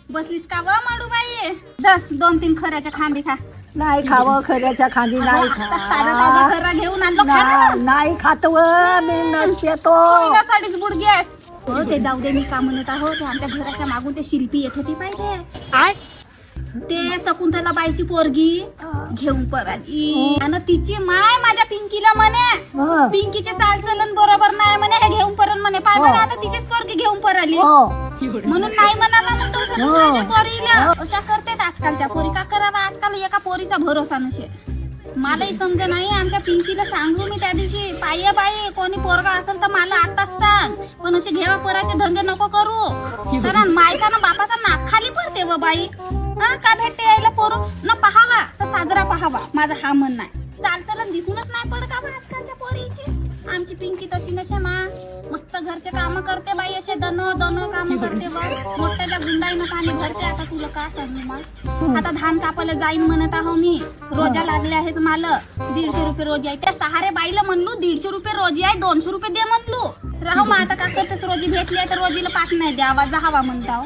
बसलीस का व माडू बाई? दस 2-3 खऱ्याच्या खांदी खा. नाही खावं खऱ्याच्या खांदी नाही ताजा ताजा खरा घेऊन आणलो खा ना. नाही खात व मी नसते तो साडीच बुडगी आहे. हो ते जाऊ दे, मी का म्हणत आहो, ते आमच्या घराच्या मागून ते शिल्पी येत होती पाहिजे, ते शकुंतला बाईची पोरगी घेऊन पराली आणि तिची माय माझ्या पिंकीला म्हणे पिंकीचे चालचलन बरोबर नाही म्हणे, हे घेऊन परन म्हणे. पाय बरं आता तिचीच पोरगी घेऊन पराली म्हणून नाही म्हणाला ना तो माझ्या पोरीला. अशा करतेत आजकालच्या पोरी. का करावा, आजकाल एका पोरीचा भरोसा नसे. मलाही समज नाही. आमच्या पिंकीला सांगू मी त्या दिवशी, पाय बाई कोणी पोरगा असेल तर मला आताच सांग, पण असे घेवा पराचे धंदे नको करू, कारण मायचा ना बापाचा नाक खाली पडते व बाई. हा का भेटते यायला पोरू ना, पहावा तर साजरा पहावा, माझा हा मन नाही. चालचलन दिसूनच नाही पडत का आजकालच्या पोरीची. आमची पिंकी तशी नसे मा, मस्त घरचे काम करते बाई, असे दनो काम करते बा. मोठ्याच्या गुंडाईनं पाणी भरते. आता तुला का सांगू मा, आता धान कापायला जाईन म्हणत आहो मी. रोजा लागले आहेत मला, 150 रुपये रोजी आहे. त्या सहारे बाईला म्हणलो 150 रुपये रोजी आहे, 200 रुपये दे म्हणलो. राहू मग आता का करतेस, रोजी भेटली आहे तर रोजीला पाठ नाही द्यावा, जावा म्हणताव.